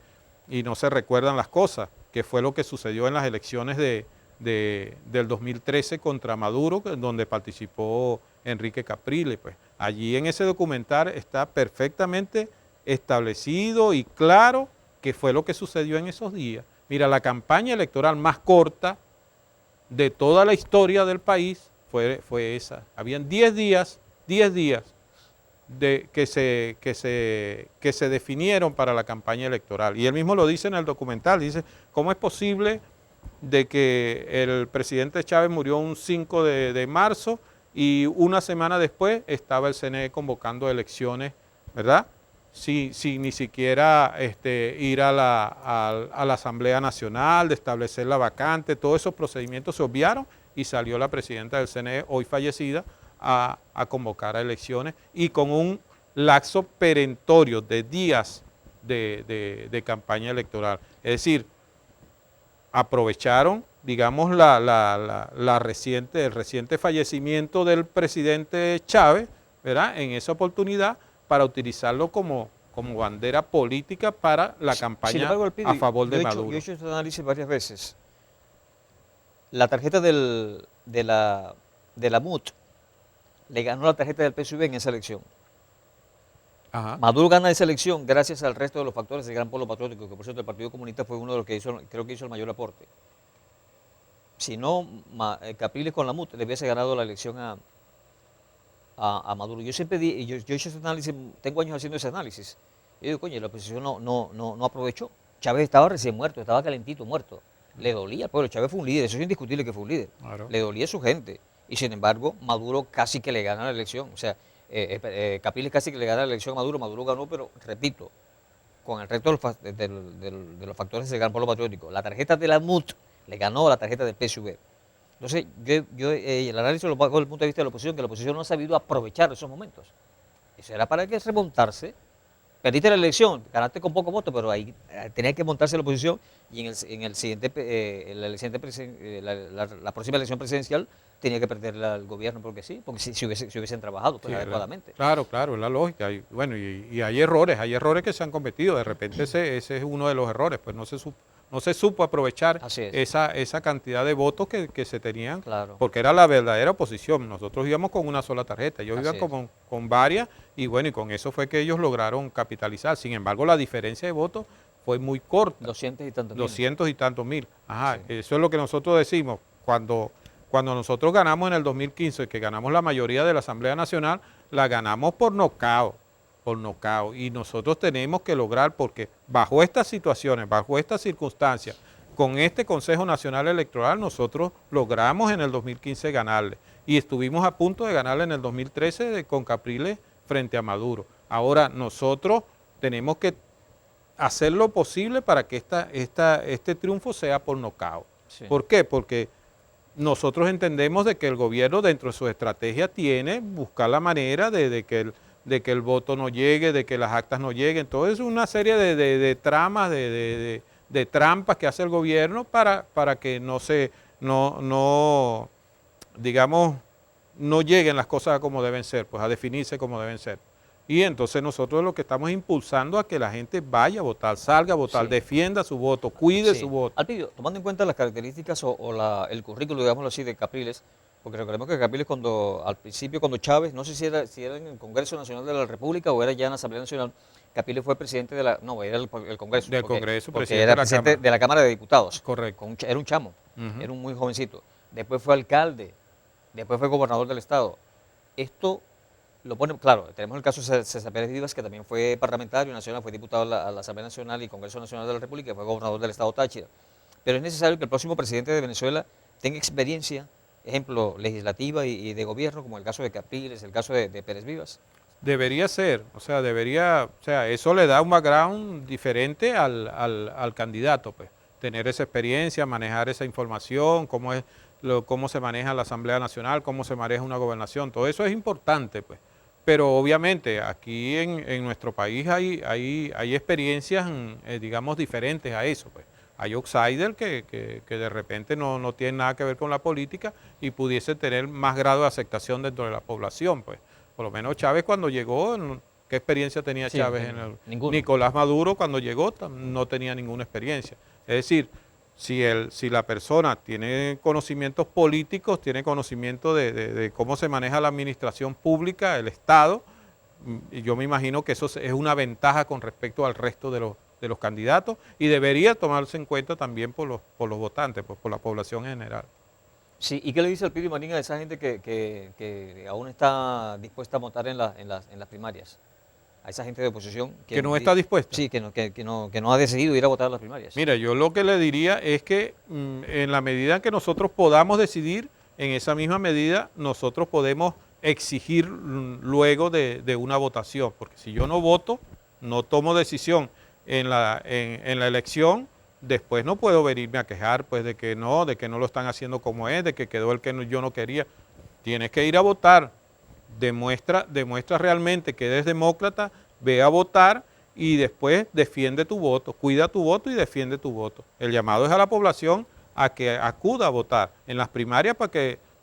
recuerdan las cosas, que fue lo que sucedió en las elecciones del 2013 contra Maduro, donde participó Enrique Capriles. Pues allí en ese documental está perfectamente establecido y claro qué fue lo que sucedió en esos días. Mira, la campaña electoral más corta de toda la historia del país fue esa. Habían 10 días que se definieron para la campaña electoral. Y él mismo lo dice en el documental, dice, ¿cómo es posible de que el presidente Chávez murió un 5 de marzo y una semana después estaba el CNE convocando elecciones, ¿verdad? Sin ni siquiera ir a la Asamblea Nacional, de establecer la vacante, todos esos procedimientos se obviaron y salió la presidenta del CNE, hoy fallecida, a convocar a elecciones y con un lapso perentorio de días de campaña electoral. Es decir, aprovecharon, digamos, el reciente fallecimiento del presidente Chávez, ¿verdad?, en esa oportunidad para utilizarlo como bandera política para la campaña a favor de Maduro. Yo he hecho este análisis varias veces. La tarjeta de la MUT le ganó la tarjeta del PSUV en esa elección. Ajá. Maduro gana esa elección gracias al resto de los factores del Gran Polo Patriótico, que por cierto el Partido Comunista fue uno de los que creo que hizo el mayor aporte. Si no, Capriles con la MUT le hubiese ganado la elección a Maduro. Yo siempre yo he hecho ese análisis, tengo años haciendo ese análisis. Yo digo, coño, la oposición no aprovechó. Chávez estaba recién muerto, estaba calentito, muerto. Le dolía al pueblo. Chávez fue un líder, eso es indiscutible que fue un líder. Claro. Le dolía a su gente. Y sin embargo, Maduro casi que le gana la elección. O sea, Capriles casi que le gana la elección a Maduro, Maduro ganó, pero repito, con el resto de los factores se ganó por lo patriótico. La tarjeta de la MUT le ganó a la tarjeta del PSV. Entonces, el análisis lo hago desde el punto de vista de la oposición, que la oposición no ha sabido aprovechar esos momentos. Eso era para que remontarse. Perdiste la elección, ganaste con poco voto, pero ahí tenía que montarse la oposición y la próxima elección presidencial tenía que perder el gobierno porque sí, porque si hubiesen trabajado pues, Sí, adecuadamente. Claro, es la lógica. Y, bueno, y hay errores que se han cometido. De repente ese es uno de los errores, pues no se supo aprovechar Así es. esa cantidad de votos que se tenían, Claro. porque era la verdadera oposición. Nosotros íbamos con una sola tarjeta, ellos Así iban es. como con varias, y bueno, y con eso fue que ellos lograron capitalizar. Sin embargo, la diferencia de votos fue muy corta. 200 y tantos mil. 200 y tantos mil. Ajá, Sí. eso es lo que nosotros decimos. Cuando nosotros ganamos en el 2015, que ganamos la mayoría de la Asamblea Nacional, la ganamos por nocaut. Y nosotros tenemos que lograr, porque bajo estas situaciones, bajo estas circunstancias, con este Consejo Nacional Electoral, nosotros logramos en el 2015 ganarle. Y estuvimos a punto de ganarle en el 2013 con Capriles frente a Maduro. Ahora nosotros tenemos que hacer lo posible para que este triunfo sea por nocaut. Sí. ¿Por qué? Porque nosotros entendemos de que el gobierno dentro de su estrategia tiene buscar la manera de que el voto no llegue, de que las actas no lleguen. Todo es una serie de tramas, de trampas que hace el gobierno para que no lleguen las cosas como deben ser, pues a definirse como deben ser. Y entonces nosotros lo que estamos impulsando a que la gente vaya a votar, salga a votar, Sí. defienda su voto, cuide Sí. su voto. Alpidio, tomando en cuenta las características el currículo, digámoslo así, de Capriles, porque recordemos que Capriles al principio cuando Chávez, no sé si era en el Congreso Nacional de la República o era ya en la Asamblea Nacional, Capriles fue presidente era el Congreso. Del Congreso, porque presidente era de la presidente Cámara. de la Cámara de Diputados. Correcto. Era un chamo, Ujú. era un muy jovencito. Después fue alcalde, después fue gobernador del estado. Esto lo pone, claro, tenemos el caso de César Pérez Vivas, que también fue parlamentario nacional, fue diputado a la Asamblea Nacional y Congreso Nacional de la República, fue gobernador del estado Táchira. Pero es necesario que el próximo presidente de Venezuela tenga experiencia, ejemplo, legislativa y de gobierno, como el caso de Capriles, el caso de Pérez Vivas. Debería ser, eso le da un background diferente al candidato, pues. Tener esa experiencia, manejar esa información, cómo se maneja la Asamblea Nacional, cómo se maneja una gobernación, todo eso es importante, pues. Pero obviamente aquí en nuestro país hay experiencias, digamos, diferentes a eso, pues. Hay outsiders que de repente no tienen nada que ver con la política y pudiese tener más grado de aceptación dentro de la población, pues. Por lo menos Chávez cuando llegó, ¿qué experiencia tenía Sí, Chávez? ninguna. Nicolás Maduro cuando llegó no tenía ninguna experiencia. Es decir, si la persona tiene conocimientos políticos, tiene conocimiento de cómo se maneja la administración pública, el Estado, y yo me imagino que eso es una ventaja con respecto al resto de los candidatos y debería tomarse en cuenta también por los votantes, pues, por la población en general. Sí, ¿y qué le dice Alpidio Marín a esa gente que aún está dispuesta a votar en las primarias? A esa gente de oposición. ¿Que no está dispuesta? Sí, que no ha decidido ir a votar en las primarias. Mira, yo lo que le diría es que en la medida que nosotros podamos decidir, en esa misma medida nosotros podemos exigir luego de una votación, porque si yo no voto, no tomo decisión en la elección, después no puedo venirme a quejar pues de que no lo están haciendo como es, de que quedó el que yo no quería. Tienes que ir a votar, demuestra realmente que eres demócrata, ve a votar y después defiende tu voto, cuida tu voto y defiende tu voto. El llamado es a la población a que acuda a votar en las primarias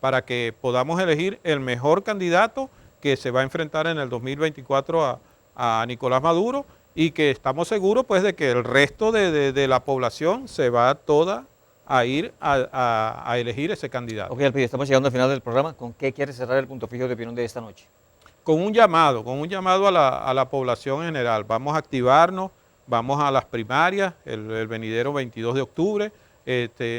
para que podamos elegir el mejor candidato que se va a enfrentar en el 2024 a Nicolás Maduro, y que estamos seguros pues de que el resto de la población se va toda a ir a elegir ese candidato. Ok, Alpidio, estamos llegando al final del programa. ¿Con qué quieres cerrar el punto fijo de opinión de esta noche? Con un llamado a la población en general. Vamos a activarnos, vamos a las primarias el venidero 22 de octubre.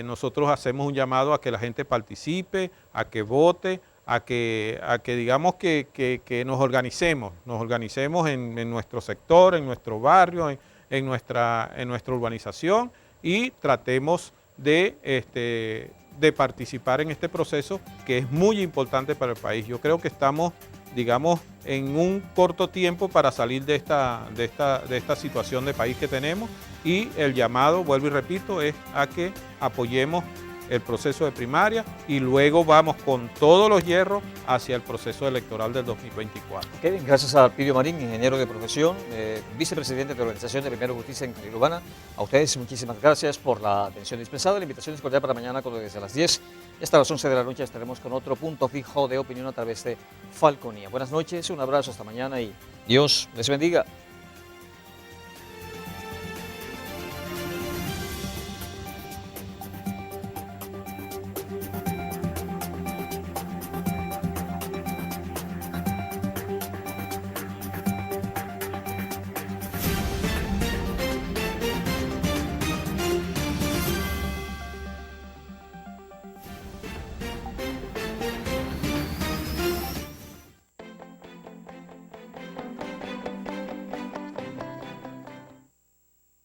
Nosotros hacemos un llamado a que la gente participe, a que vote, a que digamos que nos organicemos en nuestro sector, en nuestro barrio, en nuestra urbanización y tratemos de participar en este proceso que es muy importante para el país. Yo creo que estamos digamos, en un corto tiempo para salir de esta situación de país que tenemos, y el llamado, vuelvo y repito, es a que apoyemos el proceso de primaria y luego vamos con todos los hierros hacia el proceso electoral del 2024. Ok, bien, gracias a Pidio Marín, ingeniero de profesión, vicepresidente de la Organización de Primero Justicia en Calidad Urbana. A ustedes muchísimas gracias por la atención dispensada. La invitación es cordial para mañana, cuando desde las 10 y hasta las 11 de la noche estaremos con otro punto fijo de opinión a través de Falconía. Buenas noches, un abrazo, hasta mañana y Dios les bendiga.